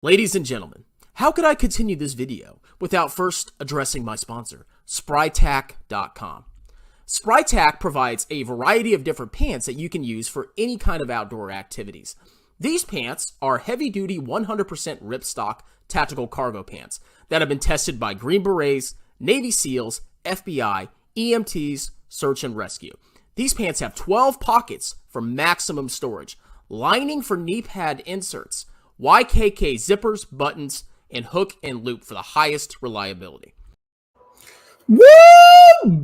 Ladies and gentlemen, how could I continue this video without first addressing my sponsor, Sprytack.com. Sprytack provides a variety of different pants that you can use for any kind of outdoor activities. These pants are heavy-duty 100% ripstock tactical cargo pants that have been tested by Green Berets, Navy SEALs, FBI, EMTs, search and rescue. These pants have 12 pockets for maximum storage, lining for knee pad inserts, YKK zippers, buttons, and hook and loop for the highest reliability. Woo,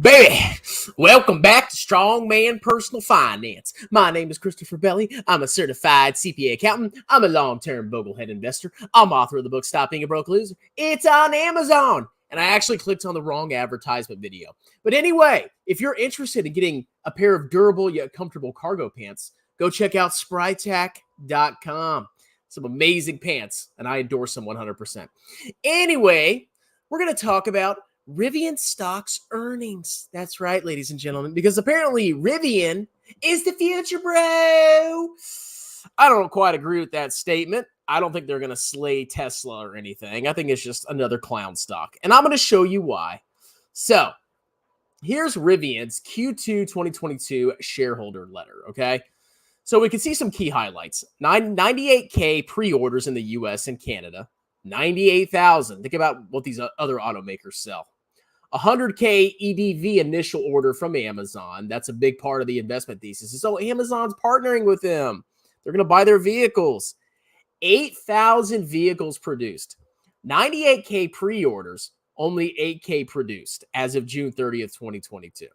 baby! Welcome back to Strongman Personal Finance. My name is Christopher Belly. I'm a certified CPA accountant. I'm a long-term boglehead investor. I'm author of the book Stop Being a Broke Loser. It's on Amazon. And I actually clicked on the wrong advertisement video. But anyway, if you're interested in getting a pair of durable yet comfortable cargo pants, go check out Sprytack.com. Some amazing pants, and I endorse them 100%. Anyway, we're going to talk about Rivian stock's earnings. That's right, ladies and gentlemen, because apparently Rivian is the future, bro. I don't quite agree with that statement. I don't think they're going to slay Tesla or anything. I think it's just another clown stock, and I'm going to show you why. So here's Rivian's Q2 2022 shareholder letter, okay? So we can see some key highlights. 98K pre-orders in the US and Canada. 98,000. Think about what these other automakers sell. 100K EDV initial order from Amazon. That's a big part of the investment thesis. So Amazon's partnering with them. They're going to buy their vehicles. 8,000 vehicles produced. 98K pre-orders. Only 8K produced as of June 30th, 2022.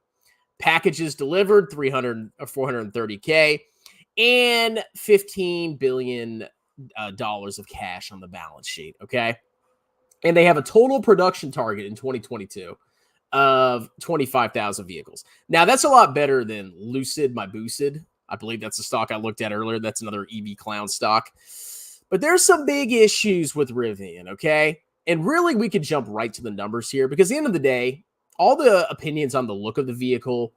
Packages delivered 300 or 430K. And $15 billion of cash on the balance sheet, okay? And they have a total production target in 2022 of 25,000 vehicles. Now, that's a lot better than Lucid, my Boosted. I believe that's the stock I looked at earlier. That's another EV clown stock. But there's some big issues with Rivian, okay? And really, we could jump right to the numbers here because at the end of the day, all the opinions on the look of the vehicle,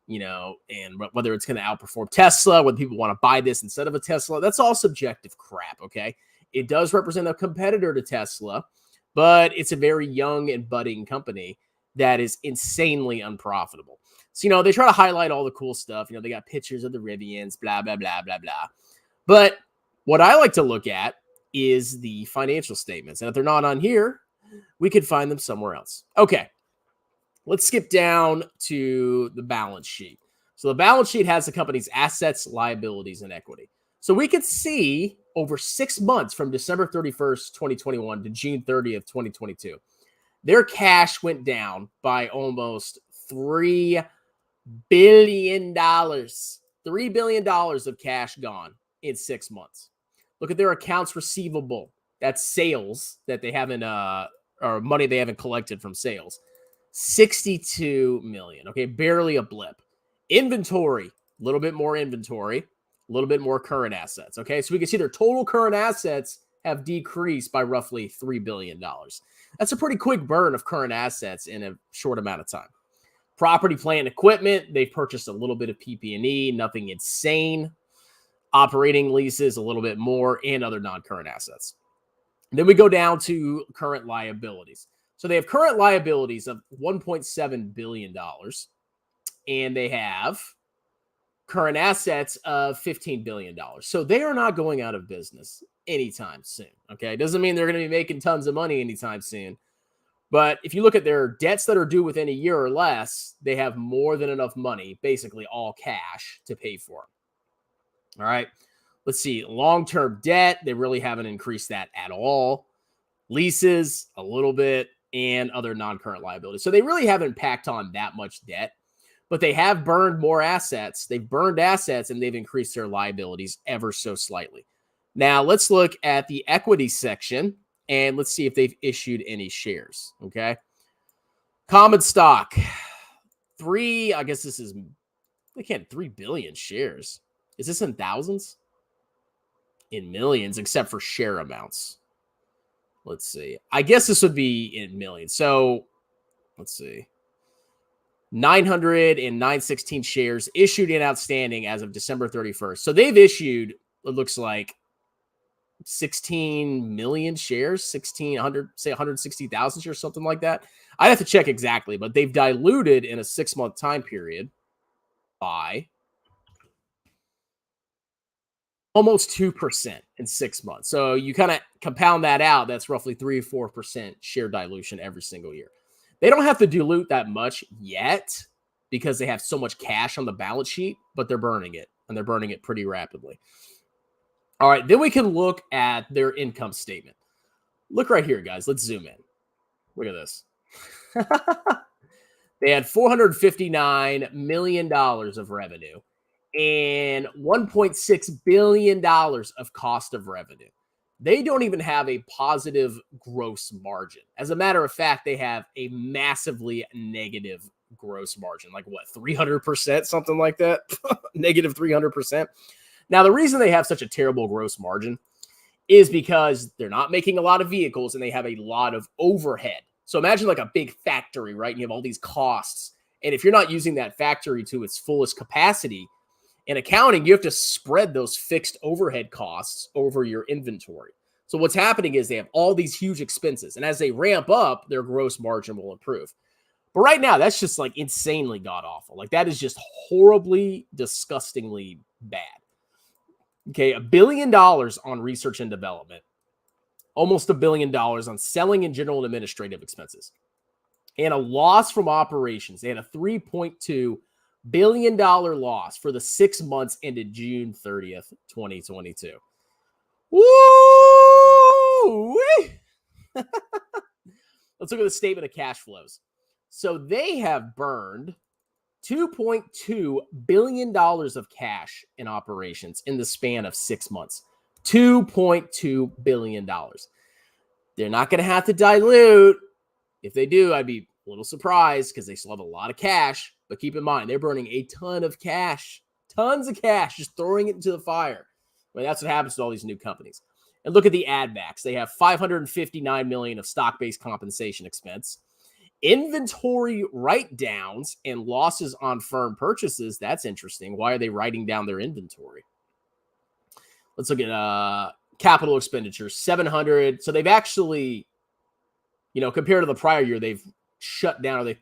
you know, and whether it's going to outperform Tesla, whether people want to buy this instead of a Tesla, that's all subjective crap, okay? It does represent a competitor to Tesla, but it's a very young and budding company that is insanely unprofitable. So, you know, they try to highlight all the cool stuff. You know, they got pictures of the Rivians, blah, blah, blah, blah, blah. But what I like to look at is the financial statements. And if they're not on here, we could find them somewhere else. Okay. Let's skip down to the balance sheet. So the balance sheet has the company's assets, liabilities, and equity. So we could see over 6 months from December 31st, 2021 to June 30th, 2022, their cash went down by almost $3 billion. $3 billion of cash gone in 6 months. Look at their accounts receivable. That's sales that they haven't, or money they haven't collected from sales. 62 million. Okay, barely a blip. Inventory, a little bit more inventory, a little bit more current assets. Okay, so we can see their total current assets have decreased by roughly $3 billion. That's a pretty quick burn of current assets in a short amount of time. Property, plant, and equipment, they've purchased a little bit of PP&E, nothing insane. Operating leases, a little bit more, and other non-current assets. And then we go down to current liabilities. So they have current liabilities of $1.7 billion, and they have current assets of $15 billion. So they are not going out of business anytime soon, okay? It doesn't mean they're going to be making tons of money anytime soon. But if you look at their debts that are due within a year or less, they have more than enough money, basically all cash, to pay for them. All right, let's see. Long-term debt, they really haven't increased that at all. Leases, a little bit, and other non-current liabilities. So they really haven't packed on that much debt, but they have burned more assets. They've burned assets, and they've increased their liabilities ever so slightly. Now, let's look at the equity section, and let's see if they've issued any shares, okay? Common stock. I guess this is, they can't, 3 billion shares. Is this in thousands? In millions, except for share amounts. Let's see. I guess this would be in millions. So let's see. 916 shares issued and outstanding as of December 31st. So they've issued, it looks like, 16 million shares, 1,600, say 160,000 shares, something like that. I'd have to check exactly, but they've diluted in a 6-month time period by almost 2% in 6 months. So you kind of compound that out. That's roughly 3 or 4% share dilution every single year. They don't have to dilute that much yet because they have so much cash on the balance sheet, but they're burning it, and they're burning it pretty rapidly. All right, then we can look at their income statement. Look right here, guys. Let's zoom in. Look at this. They had $459 million of revenue and $1.6 billion of cost of revenue. They don't even have a positive gross margin. As a matter of fact, they have a massively negative gross margin, like what, 300%, something like that? Negative 300%. Now, the reason they have such a terrible gross margin is because they're not making a lot of vehicles and they have a lot of overhead. So imagine like a big factory, right? And you have all these costs. And if you're not using that factory to its fullest capacity, in accounting, you have to spread those fixed overhead costs over your inventory. So what's happening is they have all these huge expenses. And as they ramp up, their gross margin will improve. But right now, that's just like insanely god-awful. Like that is just horribly, disgustingly bad. Okay, $1 billion on research and development, almost $1 billion on selling and general and administrative expenses, and a loss from operations. They had a $3.2 billion loss for the 6 months ended June 30th, 2022. Woo! Let's look at the statement of cash flows. So they have burned $2.2 billion of cash in operations in the span of 6 months. $2.2 billion. They're not going to have to dilute. If they do, I'd be a little surprised because they still have a lot of cash. But keep in mind, they're burning a ton of cash. Tons of cash, just throwing it into the fire. I mean, that's what happens to all these new companies. And look at the add backs. They have $559 million of stock-based compensation expense. Inventory write-downs and losses on firm purchases. That's interesting. Why are they writing down their inventory? Let's look at capital expenditures, 700. So they've actually, compared to the prior year, they've shut down or they've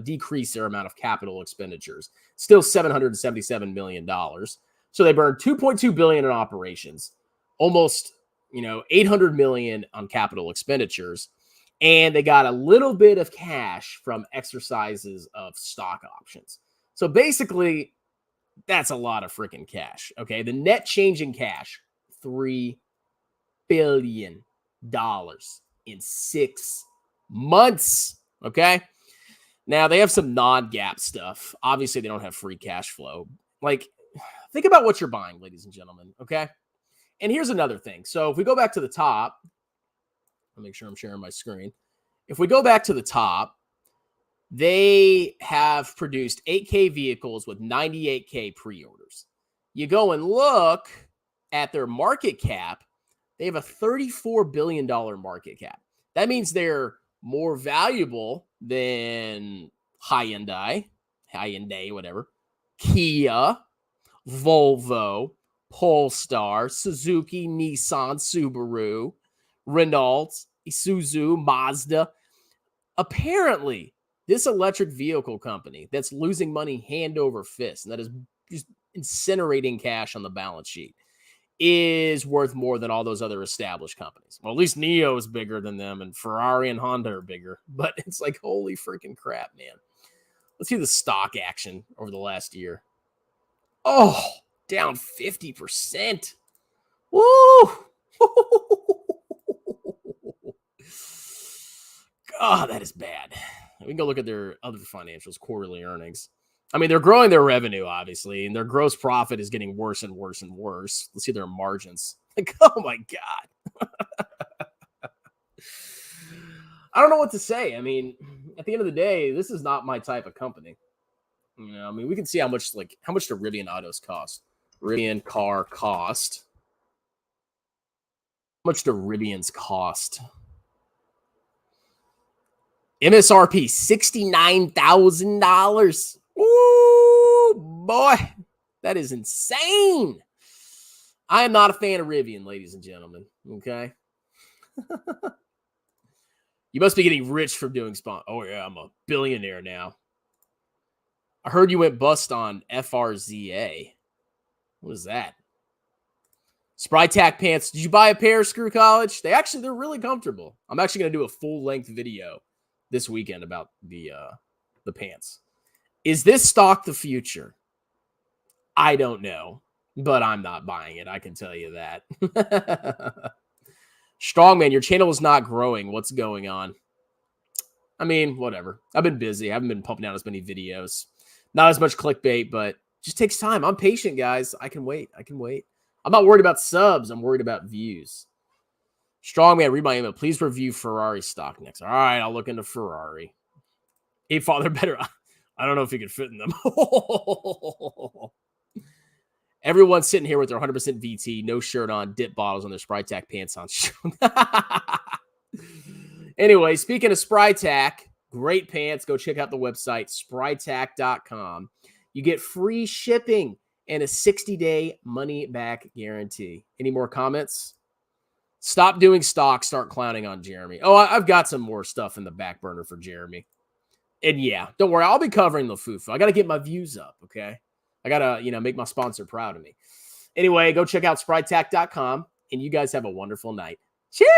decreased their amount of capital expenditures. Still $777 million. So they burned $2.2 billion in operations, almost, $800 million on capital expenditures. And they got a little bit of cash from exercises of stock options. So basically, that's a lot of freaking cash. Okay. The net change in cash, $3 billion in 6 months. Okay. Now they have some non-GAAP stuff. Obviously, they don't have free cash flow. Like, think about what you're buying, ladies and gentlemen. Okay. And here's another thing. So if we go back to the top, I'll make sure I'm sharing my screen. If we go back to the top, they have produced 8K vehicles with 98K pre-orders. You go and look at their market cap, they have a $34 billion market cap. That means they're more valuable than Hyundai, whatever, Kia, Volvo, Polestar, Suzuki, Nissan, Subaru, Renault, Isuzu, Mazda. Apparently, this electric vehicle company that's losing money hand over fist and that is just incinerating cash on the balance sheet is worth more than all those other established companies. Well, at least NIO is bigger than them and Ferrari and Honda are bigger. But it's like, holy freaking crap, man. Let's see the stock action over the last year. Oh, down 50%. Woo! God, that is bad. We can go look at their other financials, quarterly earnings. I mean, they're growing their revenue, obviously, and their gross profit is getting worse and worse and worse. Let's see their margins. Like, oh my God. I don't know what to say. I mean, at the end of the day, this is not my type of company. I mean, we can see how much do Rivian autos cost? Rivian car cost. How much do Rivians cost? MSRP, $69,000. Ooh, boy, that is insane. I am not a fan of Rivian, ladies and gentlemen. Okay. You must be getting rich from doing spawn. Oh, yeah, I'm a billionaire now. I heard you went bust on FRZA. What is that? Sprytac pants. Did you buy a pair, Screw College? They're really comfortable. I'm actually going to do a full-length video this weekend about the pants. Is this stock the future? I don't know, but I'm not buying it. I can tell you that. Strongman, your channel is not growing. What's going on? I mean, whatever. I've been busy. I haven't been pumping out as many videos. Not as much clickbait, but it just takes time. I'm patient, guys. I can wait. I'm not worried about subs. I'm worried about views. Strongman, read my email. Please review Ferrari stock next. All right, I'll look into Ferrari. Hey, Father, better. I don't know if you can fit in them. Everyone's sitting here with their 100% VT, no shirt on, dip bottles on their Sprytac pants on. Anyway, speaking of Sprytac, great pants. Go check out the website, sprytac.com. You get free shipping and a 60-day money-back guarantee. Any more comments? Stop doing stock. Start clowning on Jeremy. Oh, I've got some more stuff in the back burner for Jeremy. And yeah, don't worry. I'll be covering the fufu. I got to get my views up, okay? I got to, make my sponsor proud of me. Anyway, go check out sprytac.com, and you guys have a wonderful night. Cheers!